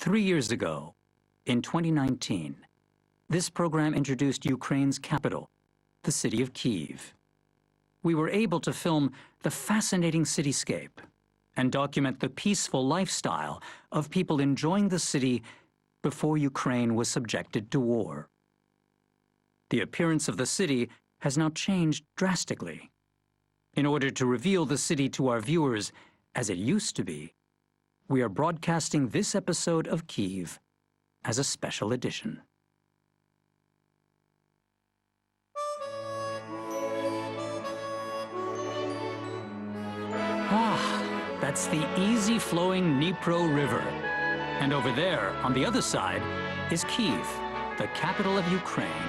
3 years ago, in 2019, this program introduced Ukraine's capital, the city of Kyiv. We were able to film the fascinating cityscape and document the peaceful lifestyle of people enjoying the city before Ukraine was subjected to war. The appearance of the city has now changed drastically. In order to reveal the city to our viewers as it used to be, we are broadcasting this episode of Kyiv as a special edition. That's the easy-flowing Dnipro River. And over there, on the other side, is Kyiv, the capital of Ukraine.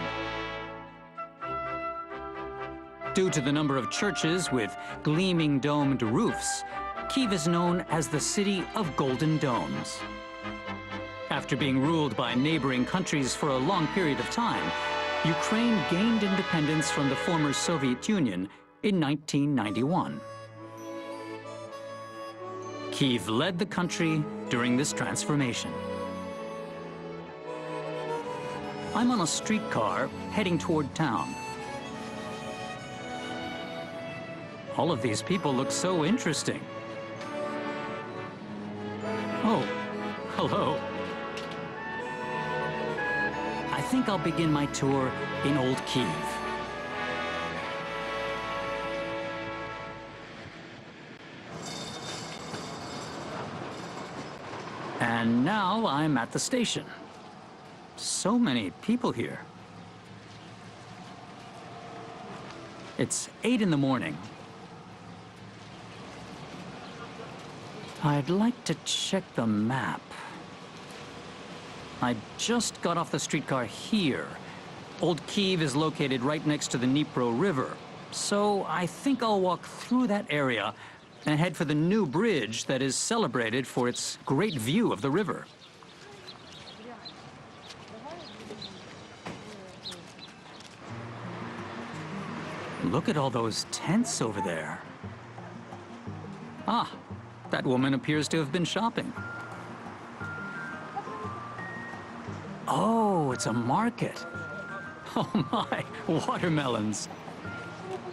Due to the number of churches with gleaming domed roofs, Kyiv is known as the City of Golden Domes. After being ruled by neighboring countries for a long period of time, Ukraine gained independence from the former Soviet Union in 1991. Kyiv led the country during this transformation. I'm on a streetcar heading toward town. All of these people look so interesting. Oh, hello. I think I'll begin my tour in Old Kyiv. And now I'm at the station. So many people here. It's 8 in the morning. I'd like to check the map. I just got off the streetcar here. Old Kyiv is located right next to the Dnipro River, so I think I'll walk through that area and head for the new bridge that is celebrated for its great view of the river. Look at all those tents over there. Ah, that woman appears to have been shopping. Oh, it's a market. Oh my, watermelons.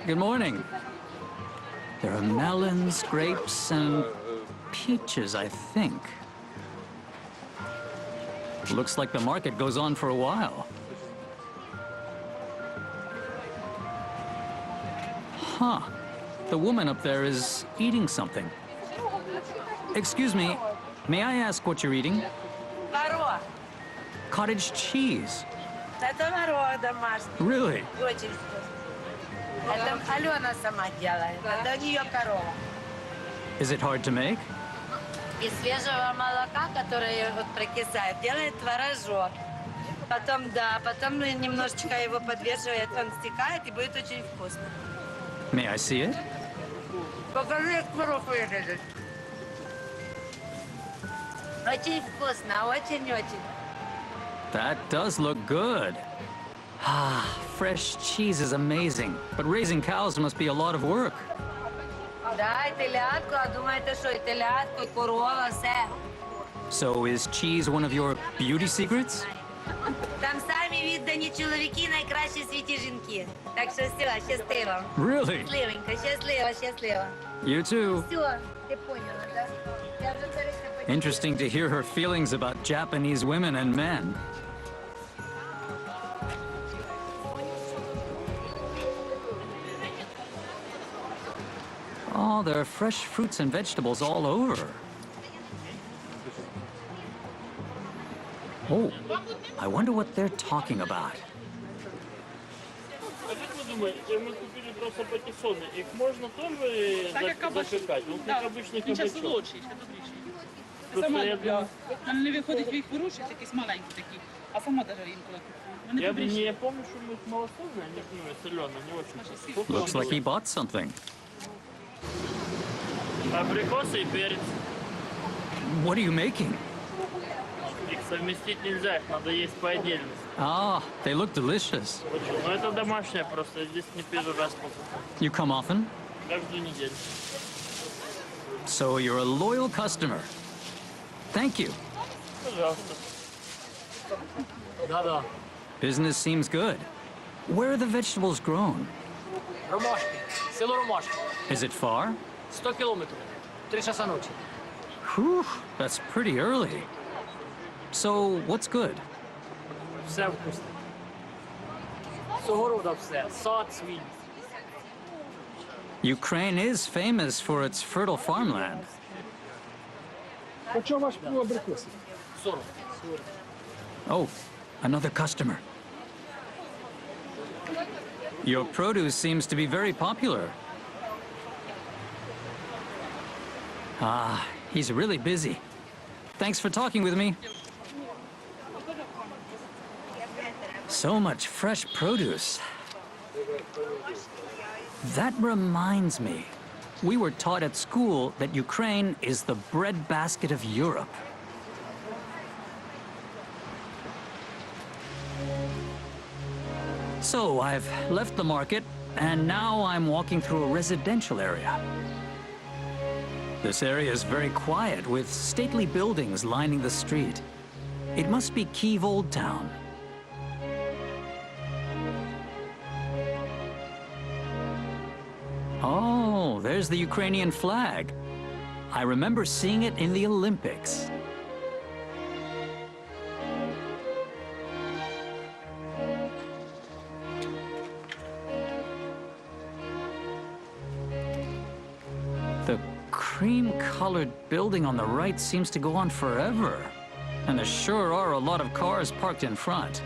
Good morning. There are melons, grapes, and peaches, I think. Looks like the market goes on for a while. Huh. The woman up there is eating something. Excuse me, may I ask what you're eating? Cottage cheese. Really? Is it hard to make? Из свежего молока, которое вот прокисает, делает творожок. Потом немножечко его подвешивает, он стекает и будет очень вкусно. May I see it? Покажи, как творог выглядит. Очень вкусно, очень-очень. That does look good. Ah, fresh cheese is amazing, but raising cows must be a lot of work. Да, і телятку, а думаєте, що і телятку, і корова, все. So is cheese one of your beauty secrets? Там самі віддані чоловіки, найкращі в світі жінки. Так що все, щасливо. Really? Щасливенько, щасливо. You too. Все, ти поняла, так? Я вже перейшла. Interesting to hear her feelings about Japanese women and men. Oh, there are fresh fruits and vegetables all over. Oh, I wonder what they're talking about. Мы купили просто патиссоны. Их можно тоже запекать? Вот как обычный кабачок. Солодший, це добріший. Сама люблю. Нам не виходить їх вирушити, якісь маленькі такі, а сама даже інколи купую. Я не помню, что мы их малосольные, они соленые, не очень. Looks like he bought something. Абрикосы и перец. What are you making? Их совместить нельзя, их надо есть по отдельности. Ah, they look delicious. Очень. Но это домашнее просто, здесь не первый раз покупаю. You come often? Каждую неделю. So you're a loyal customer. Thank you. Пожалуйста. Да-да. Business seems good. Where are the vegetables grown? Ромашки. Село Ромашки. Is it far? 100 кілометрів. 3 часа ночі. Whew, that's pretty early. So, what's good? Все вкусне. З огорода все. Сад свій. Ukraine is famous for its fertile farmland. Почем ваш абрикос? 40. Oh, another customer. Your produce seems to be very popular. Ah, he's really busy. Thanks for talking with me. So much fresh produce. That reminds me. We were taught at school that Ukraine is the breadbasket of Europe. So I've left the market, and now I'm walking through a residential area. This area is very quiet, with stately buildings lining the street. It must be Kyiv Old Town. Oh, there's the Ukrainian flag. I remember seeing it in the Olympics. The cream-colored building on the right seems to go on forever. And there sure are a lot of cars parked in front.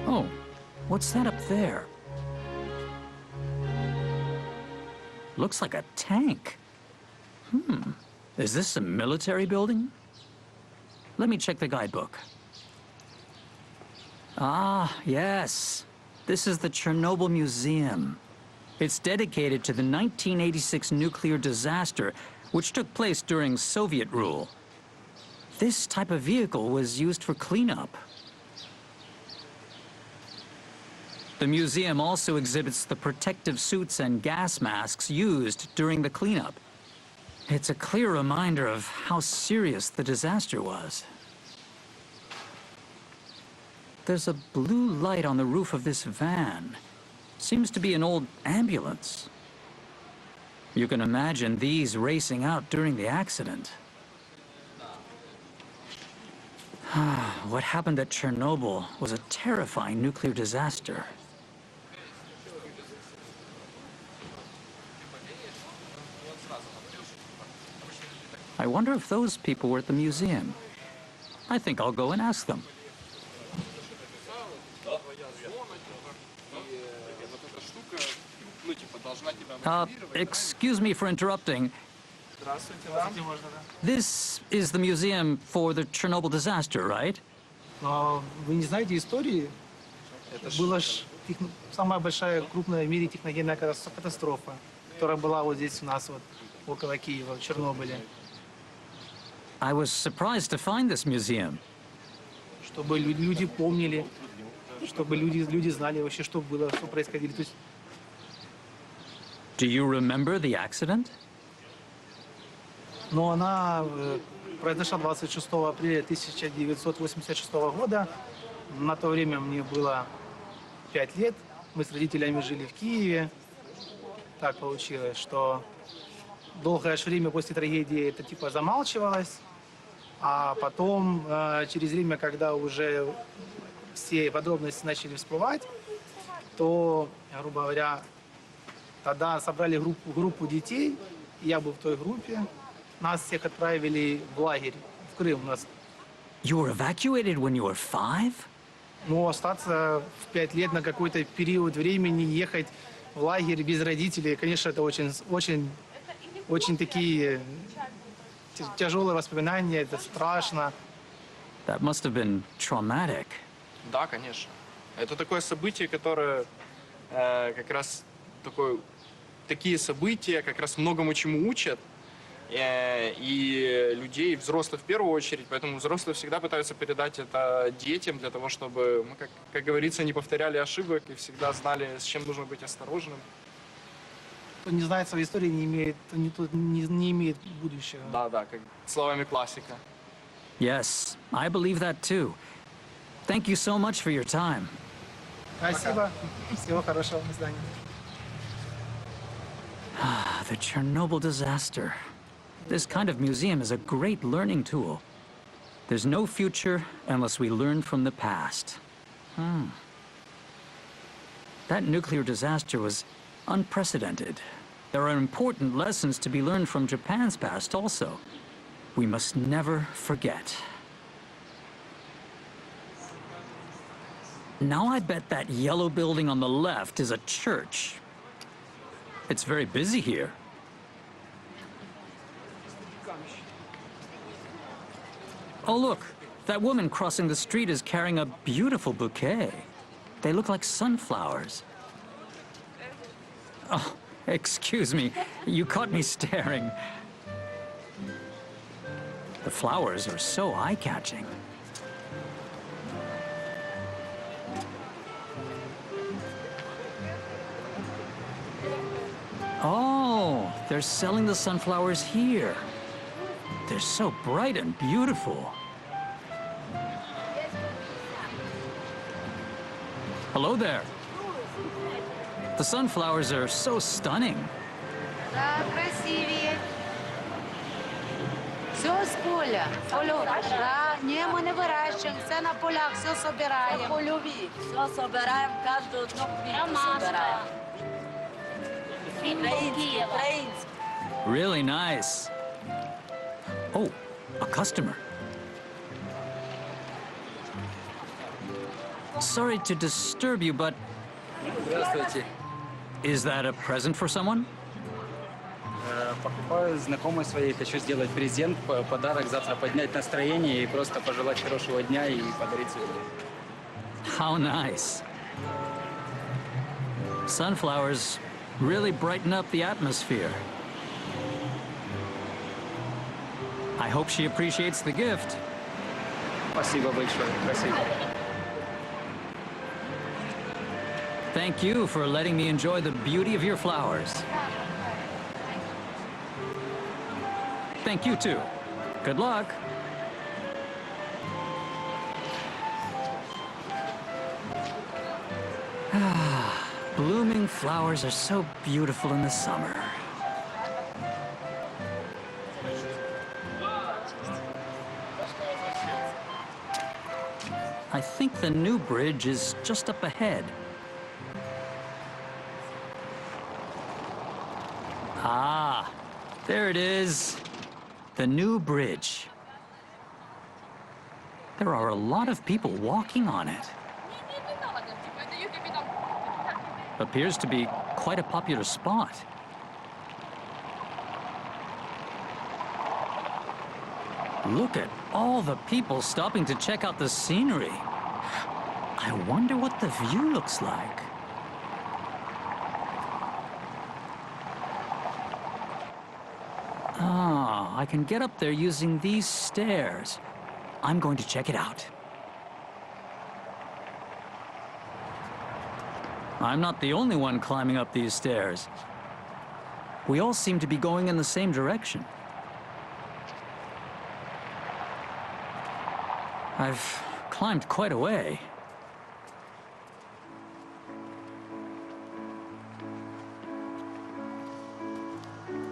Oh, what's that up there? Looks like a tank. Is this a military building? Let me check the guidebook. Ah, yes. This is the Chernobyl Museum. It's dedicated to the 1986 nuclear disaster, which took place during Soviet rule. This type of vehicle was used for cleanup. The museum also exhibits the protective suits and gas masks used during the cleanup. It's a clear reminder of how serious the disaster was. There's a blue light on the roof of this van. Seems to be an old ambulance. You can imagine these racing out during the accident. What happened at Chernobyl was a terrifying nuclear disaster. I wonder if those people were at the museum. I think I'll go and ask them. Excuse me for interrupting. This is the museum for the Chernobyl disaster, right? Но вы не знаете истории? Была самая большая, крупная в мире техногенная катастрофа, которая была вот здесь у нас, вот, около Киева, в Чернобыле. I was surprised to find this museum. Чтобы люди помнили, чтобы люди знали вообще, что было, что происходило. То есть, Do you remember the accident? но она произошла 26 апреля 1986 года. На то время мне было 5 лет. Мы с родителями жили в Киеве. Так получилось, что долгое время после трагедии это типа замалчивалось. А потом, через время, когда уже все подробности начали всплывать, то, грубо говоря, тогда собрали группу детей. Я был в той группе. Нас всех отправили в лагерь, в Крым. You were evacuated when you were 5? Но остаться в 5 лет на какой-то период времени, ехать в лагерь без родителей, конечно, это очень такие тяжелые воспоминания, это страшно. That must have been traumatic. Да, конечно. Это такое событие, которое как раз такие события как раз многому чему учат. И людей, взрослых в первую очередь, поэтому взрослые всегда пытаются передать это детям, для того, чтобы мы, как говорится, не повторяли ошибок и всегда знали, с чем нужно быть осторожным. Кто не знает своей истории, не имеет будущего. Да, как словами классика. Yes, I believe that too. Thank you so much for your time. Спасибо. Всего хорошего. До свидания. The Chernobyl disaster. This kind of museum is a great learning tool. There's no future unless we learn from the past. That nuclear disaster was unprecedented. There are important lessons to be learned from Japan's past also. We must never forget. Now I bet that yellow building on the left is a church. It's very busy here. Oh look, that woman crossing the street is carrying a beautiful bouquet. They look like sunflowers. Oh, excuse me, you caught me staring. The flowers are so eye-catching. Oh, they're selling the sunflowers here. They're so bright and beautiful. Hello there. The sunflowers are so stunning. Да, красиві. Все з поля. Да, ні, ми не вирощуємо, все на полях, все собираємо. Польові. Все собираємо, кожну одну квітку собираємо. Українські. Really nice. Oh, a customer. Sorry to disturb you, but Здравствуйте. is that a present for someone? Покупаю знакомой своей, хочу сделать презент, подарок, завтра поднять настроение и просто пожелать хорошего дня и подарить цветы. How nice. Sunflowers really brighten up the atmosphere. I hope she appreciates the gift. Спасибо большое, спасибо. Thank you for letting me enjoy the beauty of your flowers. Thank you too. Good luck. Blooming flowers are so beautiful in the summer. I think the new bridge is just up ahead. Ah, there it is. The new bridge. There are a lot of people walking on it. Appears to be quite a popular spot. Look at all the people stopping to check out the scenery. I wonder what the view looks like. Ah, I can get up there using these stairs. I'm going to check it out. I'm not the only one climbing up these stairs. We all seem to be going in the same direction. I've climbed quite a way.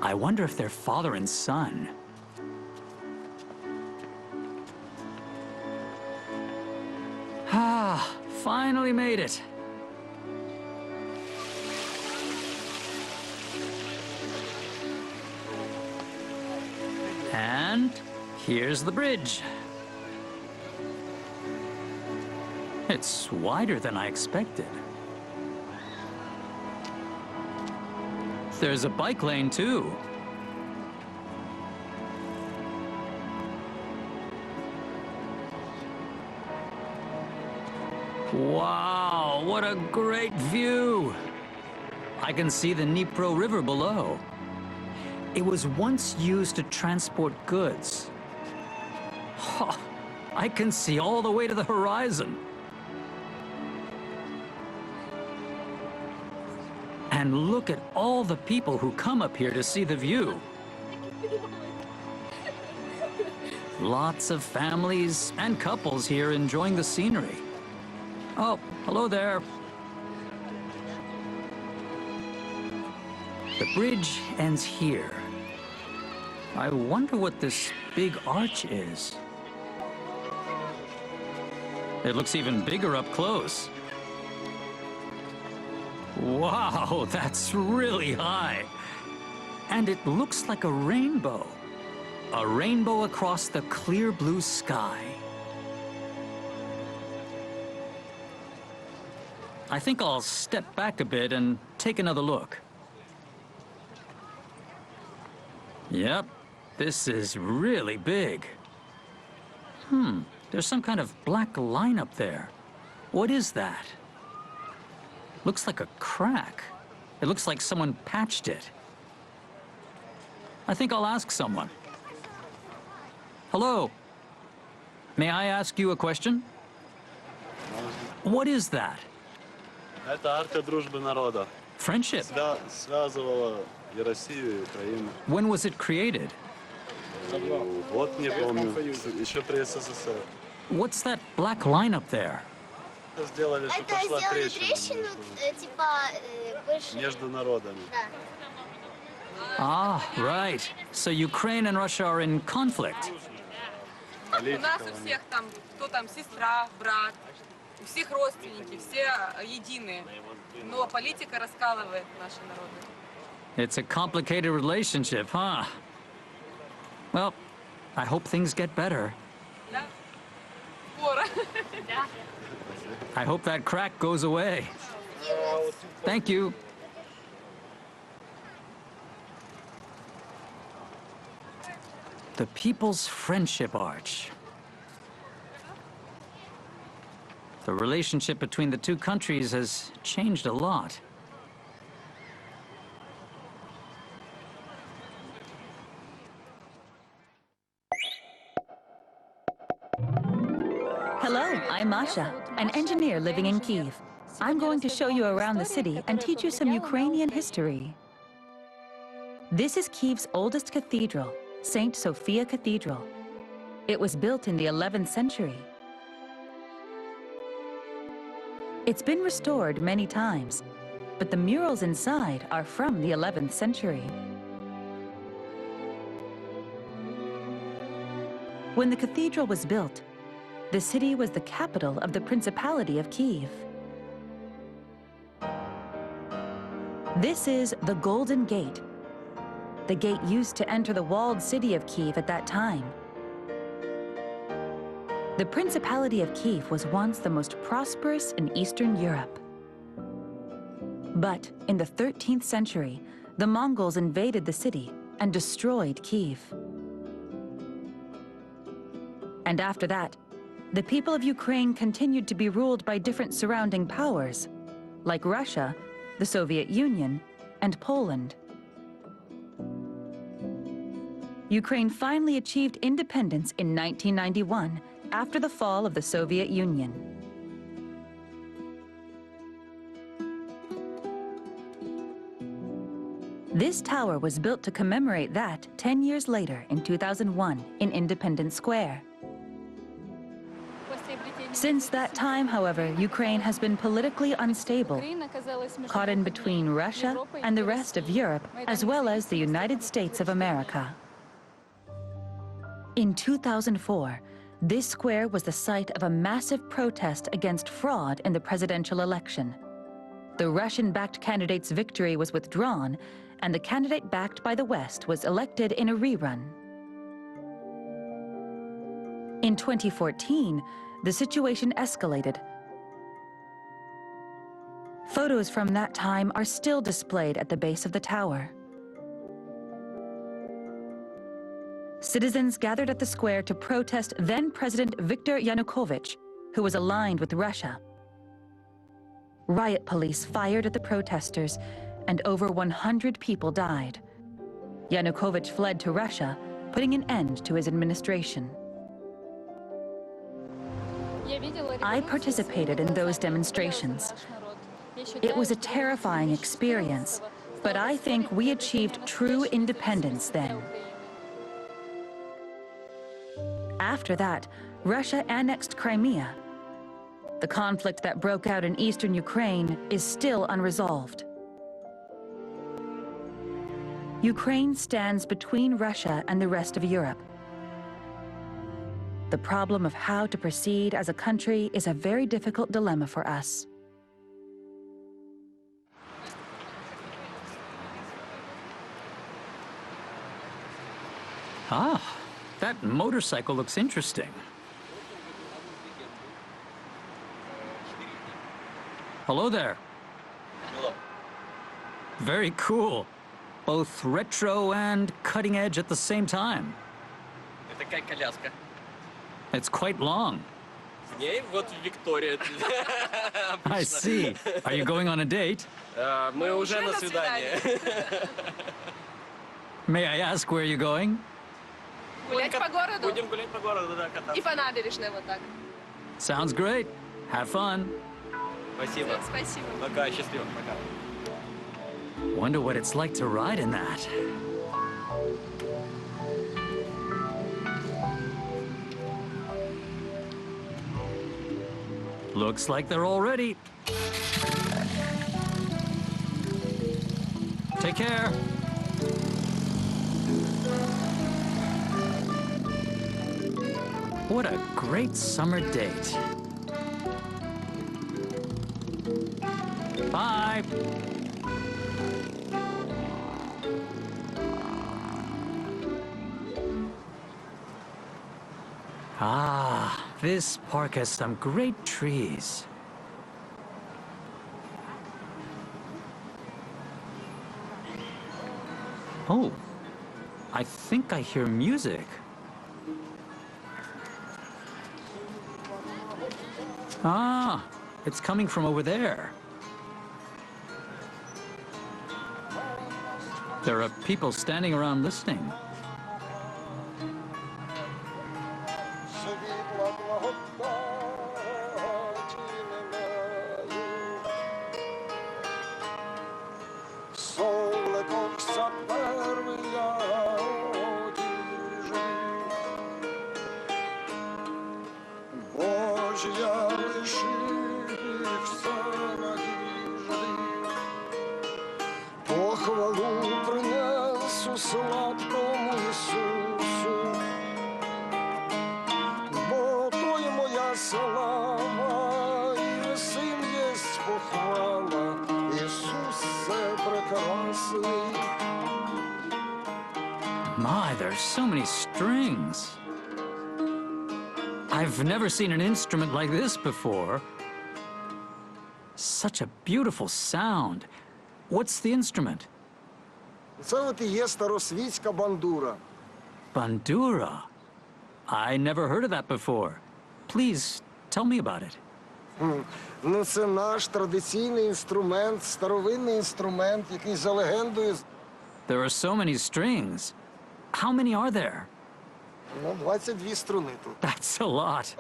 I wonder if they're father and son. Ah, finally made it. And here's the bridge. It's wider than I expected. There's a bike lane, too. Wow, what a great view! I can see the Dnipro River below. It was once used to transport goods. Ha! I can see all the way to the horizon. And look at all the people who come up here to see the view. Lots of families and couples here enjoying the scenery. Oh, hello there. The bridge ends here. I wonder what this big arch is. It looks even bigger up close. Wow, that's really high. And it looks like a rainbow. A rainbow across the clear blue sky. I think I'll step back a bit and take another look. Yep, this is really big. There's some kind of black line up there. What is that? Looks like a crack. It looks like someone patched it. I think I'll ask someone. Hello. May I ask you a question? What is that? Это арка дружбы народа. Friendship. Связывала и Россию, и Украину. When was it created? Вот не помню, еще при СССР. What's that black line up there? Это сделали, что Это пошла сделали трещина трещину, типа, больше... между народами. Да. Ah, right. So Ukraine and Russia are in conflict. У нас у всех там, кто там, сестра, брат, у всех родственники, все едины. Но политика раскалывает наши народы. It's a complicated relationship, huh? Well, I hope things get better. Да? Скоро. I hope that crack goes away. Thank you. The People's Friendship Arch. The relationship between the two countries has changed a lot. Hello, I'm Masha, an engineer living in Kyiv. I'm going to show you around the city and teach you some Ukrainian history. This is Kyiv's oldest cathedral, St. Sophia Cathedral. It was built in the 11th century. It's been restored many times, but the murals inside are from the 11th century. When the cathedral was built, the city was the capital of the Principality of Kyiv. This is the Golden Gate, the gate used to enter the walled city of Kyiv at that time. The Principality of Kyiv was once the most prosperous in Eastern Europe. But in the 13th century, the Mongols invaded the city and destroyed Kyiv. And after that, the people of Ukraine continued to be ruled by different surrounding powers, like Russia, the Soviet Union, and Poland. Ukraine finally achieved independence in 1991 after the fall of the Soviet Union. This tower was built to commemorate that 10 years later in 2001 in Independence Square. Since that time, however, Ukraine has been politically unstable, caught in between Russia and the rest of Europe, as well as the United States of America. In 2004, this square was the site of a massive protest against fraud in the presidential election. The Russian-backed candidate's victory was withdrawn, and the candidate backed by the West was elected in a rerun. In 2014, the situation escalated. Photos from that time are still displayed at the base of the tower. Citizens gathered at the square to protest then-President Viktor Yanukovych, who was aligned with Russia. Riot police fired at the protesters, and over 100 people died. Yanukovych fled to Russia, putting an end to his administration. I participated in those demonstrations. It was a terrifying experience, but I think we achieved true independence then. After that, Russia annexed Crimea. The conflict that broke out in eastern Ukraine is still unresolved. Ukraine stands between Russia and the rest of Europe. The problem of how to proceed as a country is a very difficult dilemma for us. Ah, that motorcycle looks interesting. Hello there. Hello. Very cool. Both retro and cutting edge at the same time. Это как коляска. It's quite long. В ней вот Виктория. I see. Are you going on a date? Мы уже на свидании. May I ask where you're going? Гулять по городу? Будем гулять по городу, да, кататься. И по набережной вот так. Sounds great. Have fun. Спасибо. Спасибо. Пока, счастливо, пока. Wonder what it's like to ride in that. Looks like they're all ready. Take care. What a great summer date. Bye. Ah, this park has some great trees. Oh, I think I hear music. Ah, it's coming from over there. There are people standing around listening. My, there's so many strings. I've never seen an instrument like this before. Such a beautiful sound. What's the instrument? Це от і є старосвітська бандура. Bandura. I never heard of that before. Please tell me about it. Ну, це наш традиційний інструмент, старовинний інструмент, який за легендою... There are so many strings. How many are there? Ну, 22 струни тут. That's a lot.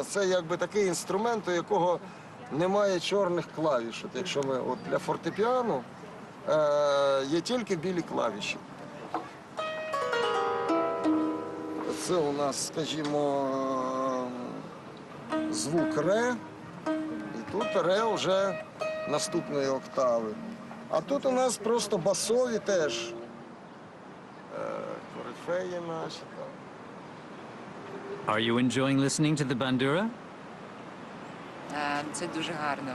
Це якби такий інструмент, у якого немає чорних клавіш. От якщо ми от для фортепіано є тільки білі клавіші. Це у нас, скажімо, звук ре, і тут ре вже наступної октави. А тут у нас просто басові теж. Корифеї наші там. Are you enjoying listening to the bandura? Це дуже гарно.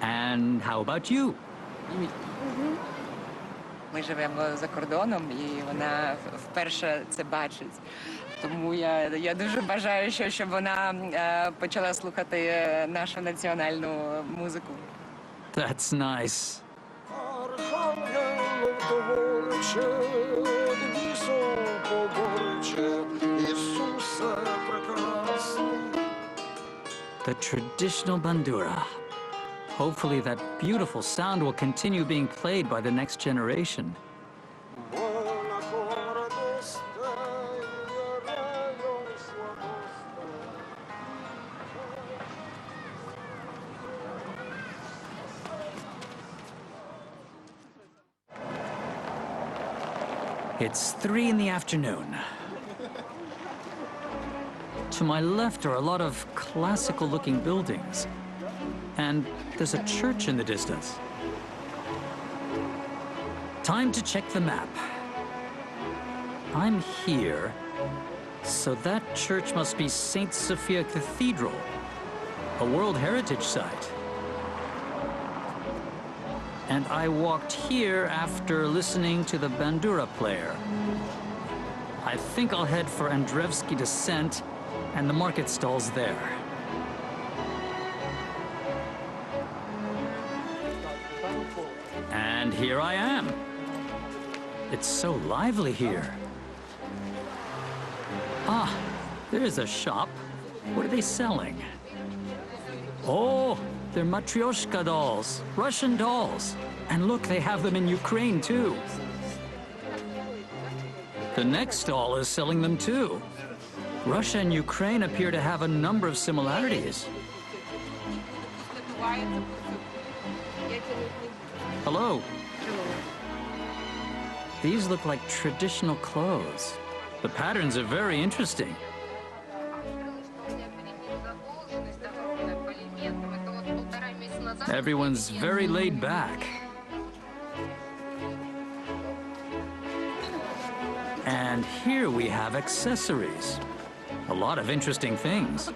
And how about you? Ми живемо за кордоном, і вона вперше це бачить. Тому я дуже бажаю, щоб вона почала слухати нашу національну музику. That's nice. The traditional bandura. Hopefully that beautiful sound will continue being played by the next generation. It's 3 in the afternoon. To my left are a lot of classical-looking buildings. And there's a church in the distance. Time to check the map. I'm here, so that church must be St. Sophia Cathedral, a World Heritage Site. And I walked here after listening to the bandura player. I think I'll head for Andrevsky Descent and the market stalls there. And here I am. It's so lively here. Ah, there's a shop. What are they selling? Oh, they're Matryoshka dolls, Russian dolls. And look, they have them in Ukraine too. The next stall is selling them too. Russia and Ukraine appear to have a number of similarities. Hello. These look like traditional clothes. The patterns are very interesting. Everyone's very laid back. And here we have accessories. A lot of interesting things.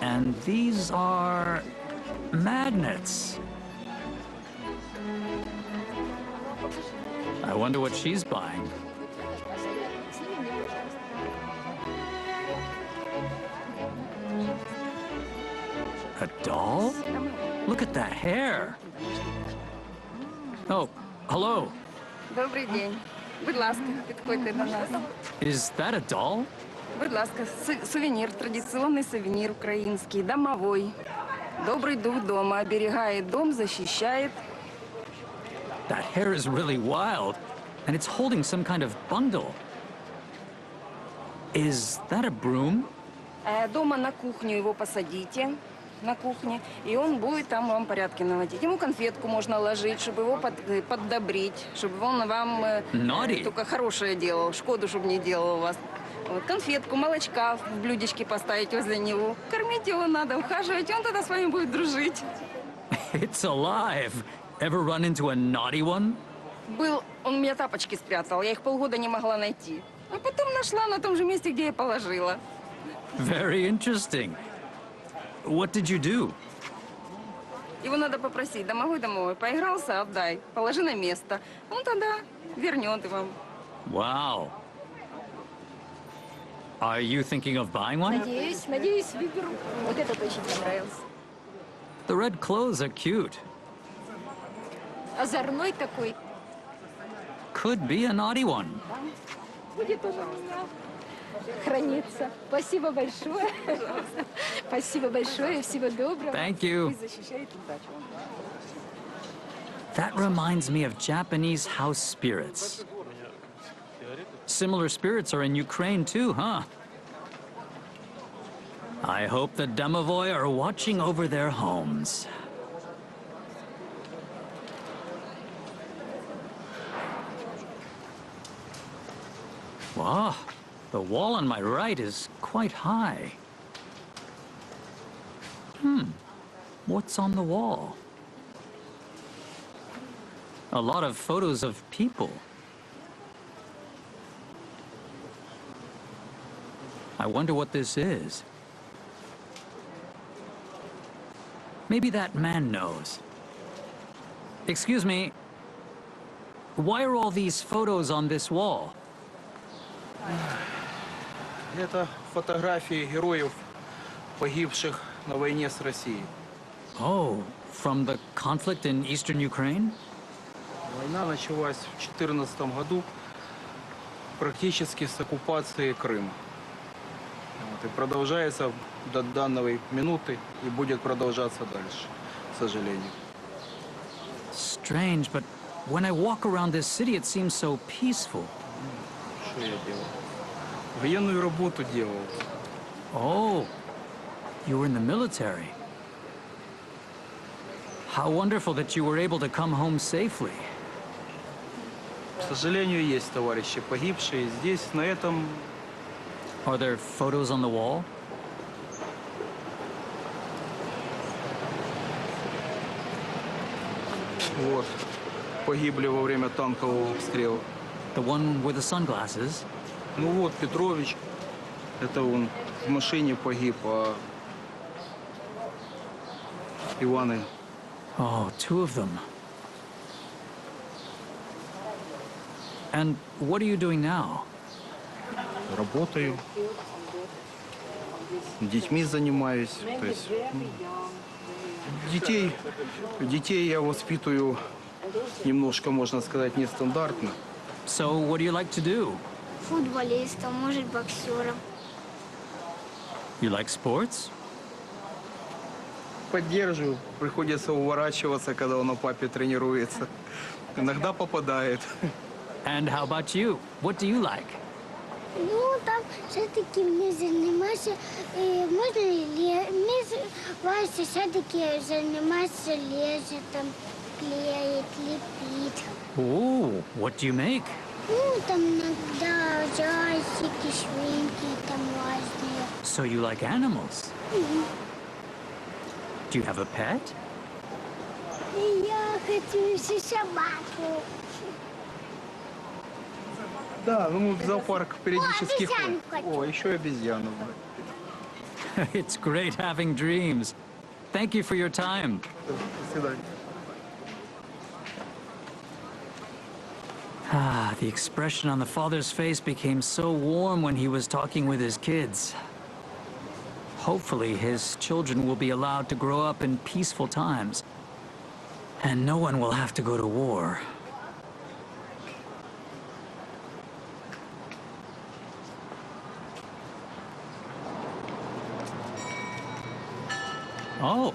And these are magnets. I wonder what she's buying. A doll? Look at that hair. Oh, hello. Добрий день. Будь ласка, підходьте до нас. Is that a doll? Будь ласка, сувенір, традиційний сувенір український, домовой. Добрий дух дома, оберігає дом, защищает. That hair is really wild, and it's holding some kind of bundle. Is that a broom? Дома на кухню его посадите, на кухне, и он будет там вам порядки наводить. Ему конфетку можно ложить, чтобы его поддобрить, чтобы он вам только хорошее делал, шкоду, чтобы не делал у вас. Вот, конфетку, молочка в блюдечке поставить возле него. Кормить его надо, ухаживать, и он тогда с вами будет дружить. It's alive. Ever run into a naughty one? Был, он у меня тапочки спрятал, я их полгода не могла найти. А потом нашла на том же месте, где я положила. Very interesting. What did you do? Его надо попросить, домовой, поигрался, отдай, положи на место. Он тогда вернет вам. Wow. Are you thinking of buying one? Надеюсь, выберу. Вот этот очень понравился. The red clothes are cute. Озорной такой. Could be a naughty one. Будет он у меня храниться. Спасибо большое. Спасибо большое. Всего доброго. Thank you. That reminds me of Japanese house spirits. Similar spirits are in Ukraine too, huh? I hope the domovoi are watching over their homes. Wow, the wall on my right is quite high. What's on the wall? A lot of photos of people. I wonder what this is. Maybe that man knows. Excuse me, why are all these photos on this wall? Это фотографии героев, погибших на войне с Россией. Oh, from the conflict in eastern Ukraine? Война началась в 2014 году практически с оккупации Крыма. Вот, и продолжается до данной минуты и будет продолжаться дальше, к сожалению. Strange, but when I walk around this city, it seems so peaceful. Что я делал? Военную работу делал. Oh, you were in the military. How wonderful that you were able to come home safely. К сожалению, есть товарищи погибшие. Здесь, на этом... Are there photos on the wall? Вот. Погибли во время танкового обстрела. The one with the sunglasses? Ну вот, Петрович. Это он в машине погиб, а Иваны. Oh, two of them. And what are you doing now? Работаю. Детьми занимаюсь. То есть детей я воспитываю немножко, можно сказать, нестандартно. So what do you like to do? Футболистом, может, боксером. You like sports? Поддерживаю. Приходится уворачиваться, когда он на папе тренируется. Иногда попадает. And how about you? What do you like? Ну, там все-таки мне заниматься, можно мне Вася все-таки заниматься лезет, там, клеит, лепит. Oh, what do you make? Ну, там иногда зайчики, свинки, там разные. So you like animals? Do you have a pet? Я хочу еще собаку. Да, ну в зоопарк периодически обезьяну ходим. хочу. О, еще обезьяну. It's great having dreams. Thank you for your time. До свидания. Ah, the expression on the father's face became so warm when he was talking with his kids. Hopefully, his children will be allowed to grow up in peaceful times, and no one will have to go to war. Oh,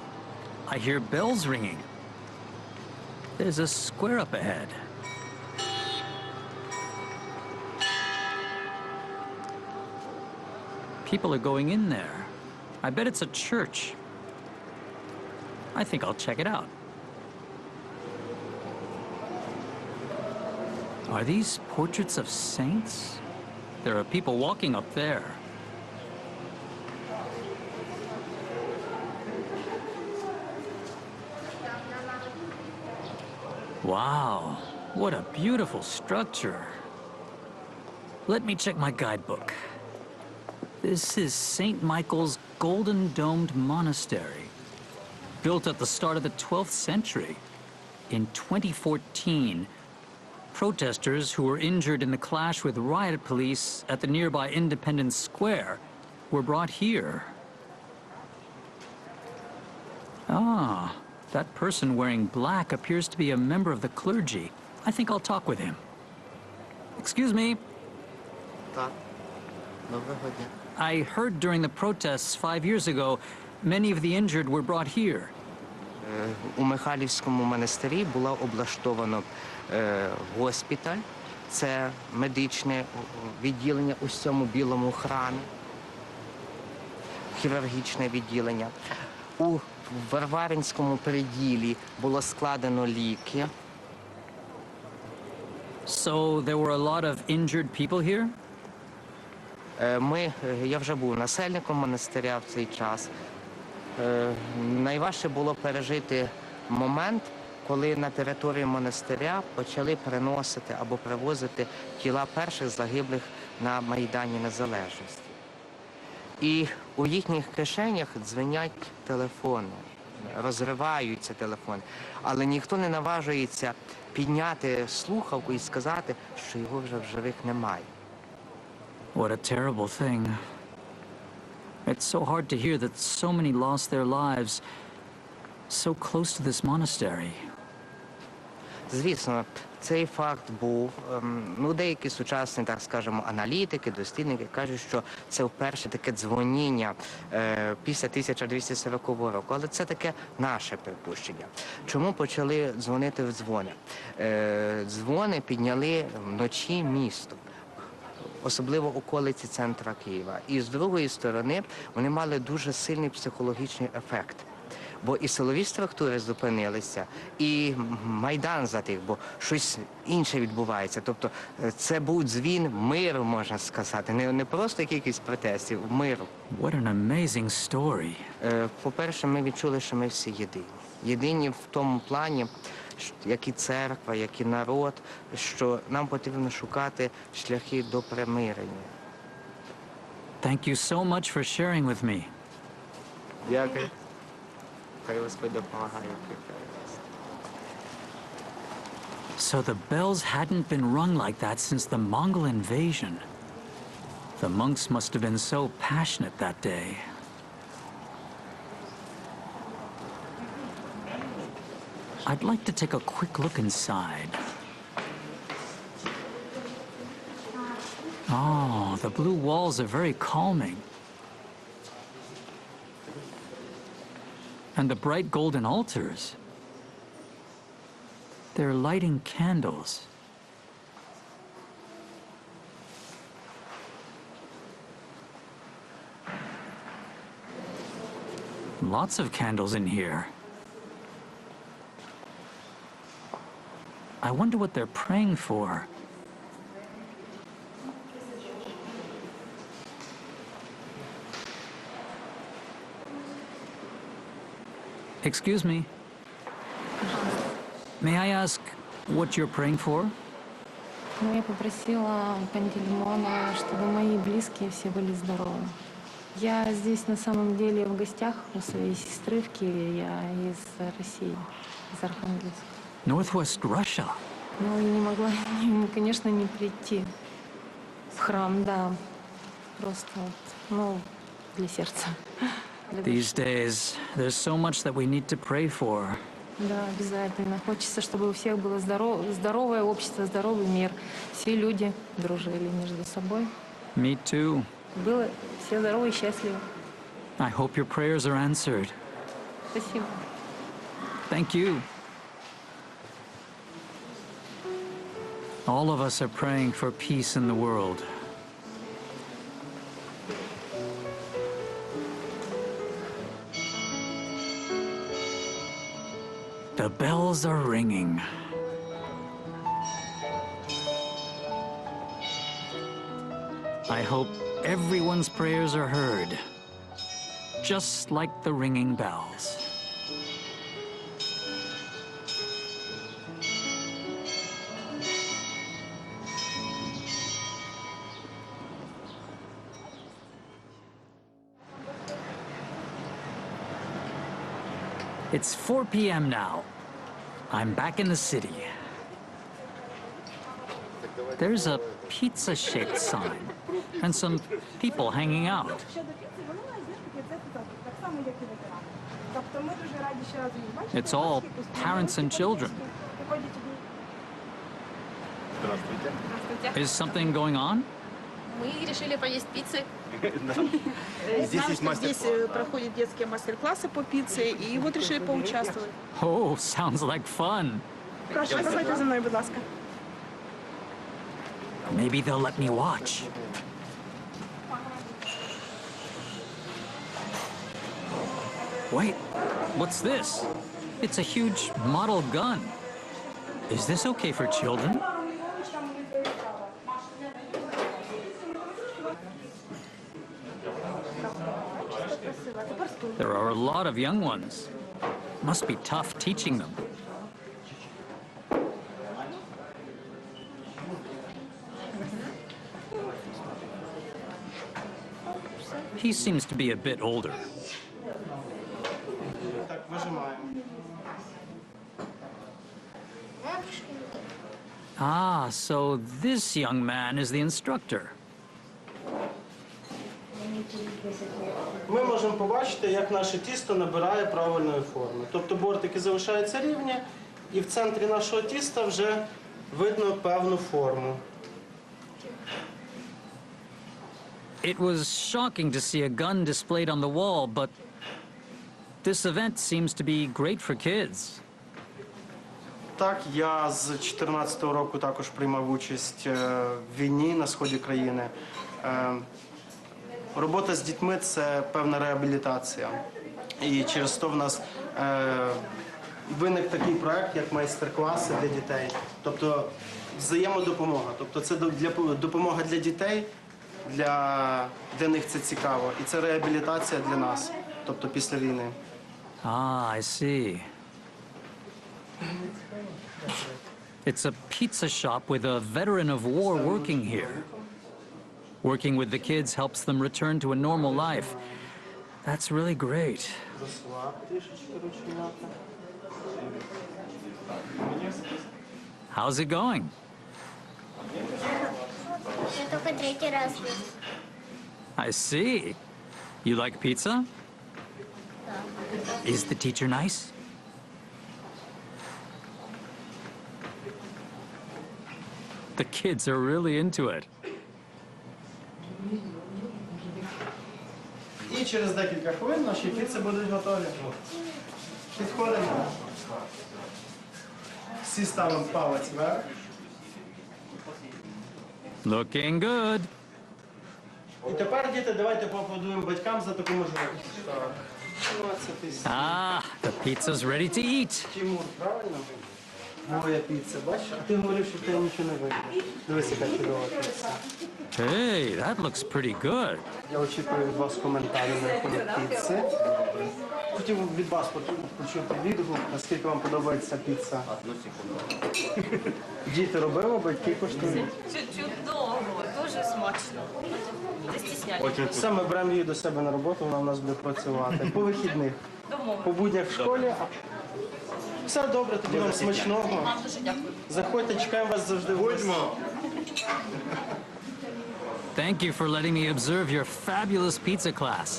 I hear bells ringing. There's a square up ahead. People are going in there. I bet it's a church. I think I'll check it out. Are these portraits of saints? There are people walking up there. Wow, what a beautiful structure. Let me check my guidebook. This is St. Michael's Golden Domed Monastery, built at the start of the 12th century. In 2014, protesters who were injured in the clash with riot police at the nearby Independence Square were brought here. Ah, that person wearing black appears to be a member of the clergy. I think I'll talk with him. Excuse me. I heard during the protests 5 years ago, many of the injured were brought here. У Михайлівському монастирі було облаштовано госпіталь. Це медичне відділення у цьому білому храмі. Хірургічне відділення. У Варваринському приділі було складено ліки. So there were a lot of injured people here? Я вже був насельником монастиря в цей час. Найважче було пережити момент, коли на територію монастиря почали приносити або привозити тіла перших загиблих на Майдані Незалежності. І у їхніх кишенях дзвенять телефони, розриваються телефони, але ніхто не наважується підняти слухавку і сказати, що його вже в живих немає. What a terrible thing. It's so hard to hear that so many lost their lives so close to this monastery. Звісно, цей факт був. Деякі сучасні, так скажемо, аналітики, дослідники кажуть, що це вперше таке дзвоніння після 1240 року. Але це таке наше припущення. Чому почали дзвонити в дзвони? Дзвони підняли вночі місто. Особливо околиці центра Києва. І з другої сторони вони мали дуже сильний психологічний ефект. бо і силові структури зупинилися, і Майдан затих, бо щось інше відбувається. Тобто це був дзвін миру, можна сказати, не просто якихось протестів, миру. What an amazing story. По-перше, ми відчули, що ми всі єдині. Єдині в тому плані, як і церква, як і народ, що нам потрібно шукати шляхи до примирення. Thank you so much for sharing with me. Дякую. Хай Господь допомагає. So the bells hadn't been rung like that since the Mongol invasion. The monks must have been so passionate that day. I'd like to take a quick look inside. Oh, the blue walls are very calming. And the bright golden altars. They're lighting candles. Lots of candles in here. I wonder what they're praying for. Excuse me. May I ask what you're praying for? Ну, я попросила Пантелеймона, чтобы мои близкие все были здоровы. Я здесь на самом деле в гостях у своей сестры в Киеве. Я из России, из Архангельска. Northwest Russia. Ну, и не могла, конечно, не прийти в храм, да. Просто, ну, для сердца. These days, there's so much that we need to pray for. Да, обязательно. Хочется, чтобы у всех было здоровое общество, здоровый мир. Все люди дружили между собой. Me too. Было все здоровы и счастливы. I hope your prayers are answered. Спасибо. Thank you. All of us are praying for peace in the world. The bells are ringing. I hope everyone's prayers are heard, just like the ringing bells. It's 4 p.m. now. I'm back in the city. There's a pizza-shaped sign and some people hanging out. It's all parents and children. Is something going on? Мы решили поесть пиццы. Здесь проходят детские мастер-классы по пицце, и вот решили поучаствовать. Oh, sounds like fun. Прошу, проходите за мной, будь ласка. Maybe they'll let me watch. Wait, what's this? It's a huge model gun. Is this okay for children? There are a lot of young ones. Must be tough teaching them. He seems to be a bit older. Ah, so this young man is the instructor. Ми можемо побачити, як наше тісто набирає правильної форми. Тобто бортики залишаються рівні, і в центрі нашого тіста вже видно певну форму. It was shocking to see a gun displayed on the wall, but this event seems to be great for kids. Так, я з 2014 року також приймав участь в війні на сході країни. Робота з дітьми – це певна реабілітація. І через то в нас виник такий проект, як майстер-класи для дітей. Тобто взаємодопомога. Тобто це допомога для дітей, для них це цікаво. І це реабілітація для нас, тобто після війни. Ah, I see. It's a pizza shop with a veteran of war working here. Working with the kids helps them return to a normal life. That's really great. How's it going? Я только третий раз. I see. You like pizza? Is the teacher nice? The kids are really into it. І через декілька хвилин наші піци будуть готові. Підходимо. Всі ставимо палець вверх. Looking good. І тепер, діти, давайте поаплодуємо батькам за таку можливість. Так. Ah, the pizza's ready to eat. Тимур, правильно? Моя піца, бачиш? А ти говорив, що в тебе нічого не вийде. Дивись, яка чудова піца. Hey, that looks pretty good. Я очікую від вас коментарі на рахунок піци. Хотів від вас почути відгук, наскільки вам подобається піца. Діти робили, батьки коштують. Чудово, дуже смачно. Не стісняйтесь. Все, ми беремо її до себе на роботу, вона у нас буде працювати. По вихідних. По буднях в школі. Все добре, тоді вам смачного. Вам дуже дякую. Заходьте, чекаємо вас завжди в гості. Thank you for letting me observe your fabulous pizza class.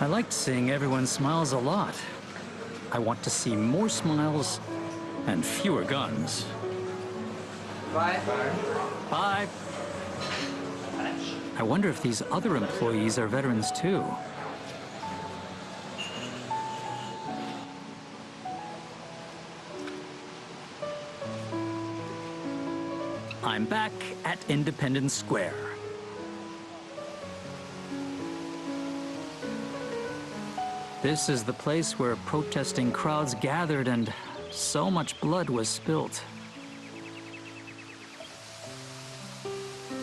I liked seeing everyone smiles a lot. I want to see more smiles and fewer guns. Bye. Bye. I wonder if these other employees are veterans too. I'm back at Independence Square. This is the place where protesting crowds gathered and so much blood was spilt.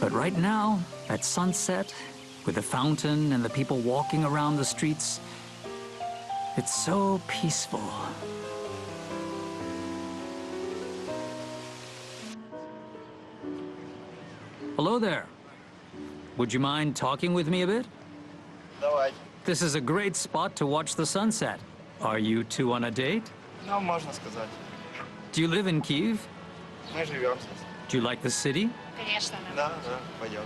But right now, at sunset, with the fountain and the people walking around the streets, it's so peaceful. Hello there. Would you mind talking with me a bit? Давай. This is a great spot to watch the sunset. Are you two on a date? Ну, можно сказать. Do you live in Kyiv? Мы живем здесь. Do you like the city? Конечно. Да, да, пойдем.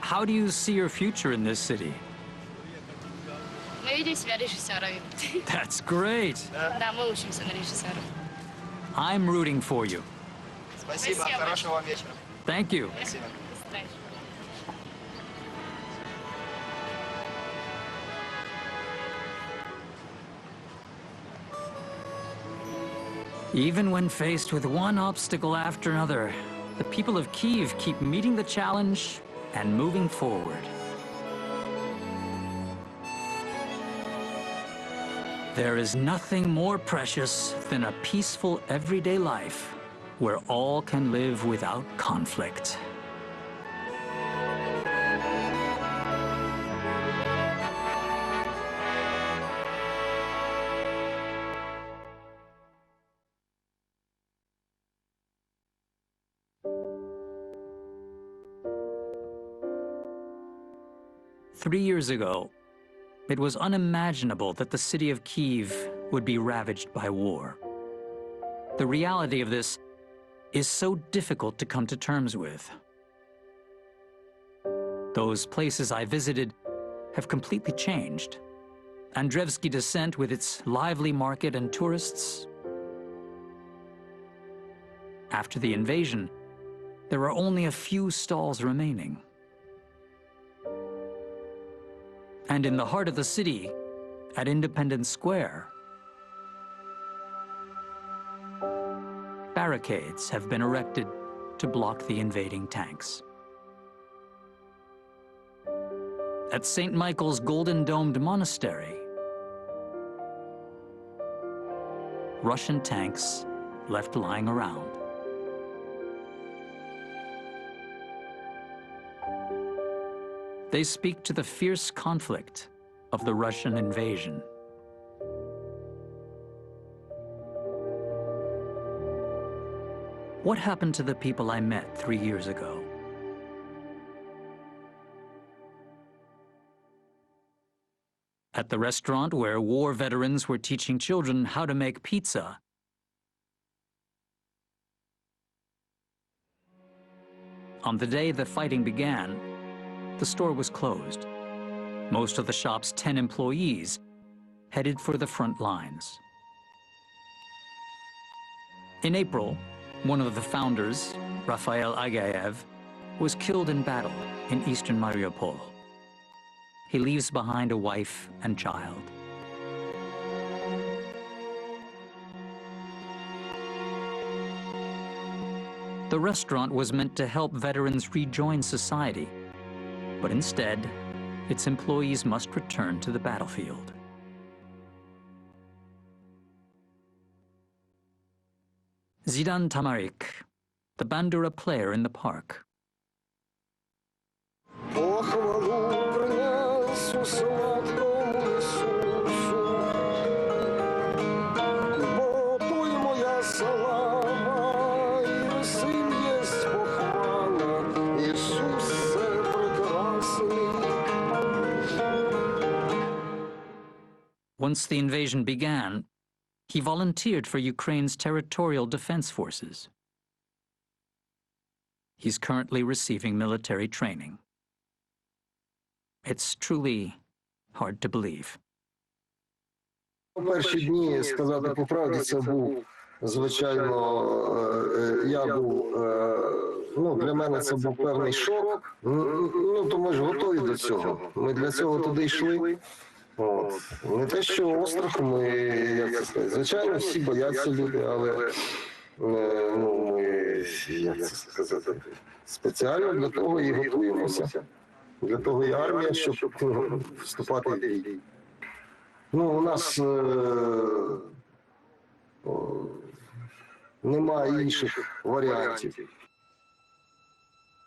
How do you see your future in this city? Мы видим себя режиссерами. That's great. Да, мы учимся на режиссера. I'm rooting for you. Спасибо, Спасибо. хорошего вам вечера. Thank you. Спасибо. Even when faced with one obstacle after another, the people of Kyiv keep meeting the challenge and moving forward. There is nothing more precious than a peaceful everyday life where all can live without conflict. Three years ago, it was unimaginable that the city of Kyiv would be ravaged by war. The reality of this is so difficult to come to terms with. Those places I visited have completely changed. Andrevsky Descent with its lively market and tourists. After the invasion, there are only a few stalls remaining. And in the heart of the city, at Independence Square, barricades have been erected to block the invading tanks. At St. Michael's Golden Domed Monastery, Russian tanks left lying around. They speak to the fierce conflict of the Russian invasion. What happened to the people I met 3 years ago? At the restaurant where war veterans were teaching children how to make pizza, on the day the fighting began, the store was closed. Most of the shop's 10 employees headed for the front lines. In April, one of the founders, Rafael Agayev, was killed in battle in eastern Mariupol. He leaves behind a wife and child. The restaurant was meant to help veterans rejoin society, but instead, its employees must return to the battlefield. Zidan Tamarik, the bandura player in the park. Once the invasion began, he volunteered for Ukraine's territorial defense forces. He's currently receiving military training. It's truly hard to believe. Перші дні, сказати по правді, це був, звичайно, для мене це був певний шок. То ми ж готові до цього. Ми для цього туди йшли. Не те, що острах, звичайно, всі бояться люди, але ми, спеціально для того і готуємося. Для того і армія, щоб вступати в бій. У нас немає інших варіантів.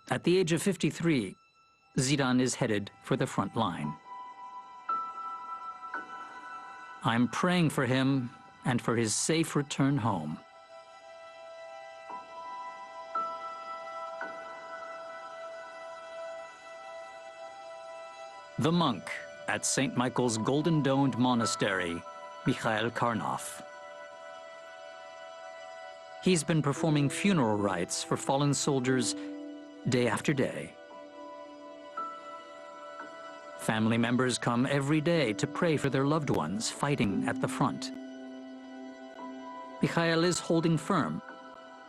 At the age of 53, Zidan is headed for the front line. I'm praying for him and for his safe return home. The monk at St. Michael's golden-domed monastery, Mikhail Karnov. He's been performing funeral rites for fallen soldiers day after day. Family members come every day to pray for their loved ones fighting at the front. Mikhail is holding firm,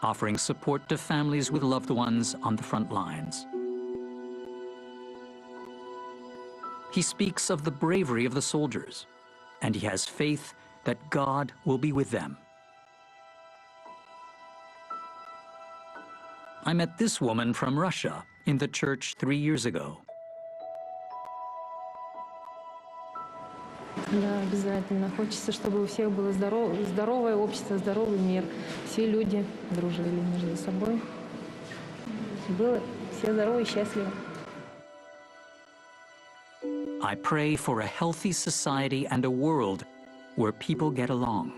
offering support to families with loved ones on the front lines. He speaks of the bravery of the soldiers, and he has faith that God will be with them. I met this woman from Russia in the church 3 years ago. Да, обязательно. Хочется, чтобы у всех было здоровое общество, здоровый мир. Все люди дружили между собой. Было все здоровы и счастливы. I pray for a healthy society and a world where people get along.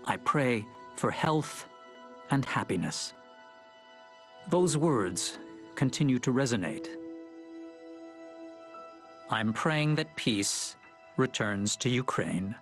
I pray for health and happiness. Those words continue to resonate. I'm praying that peace returns to Ukraine.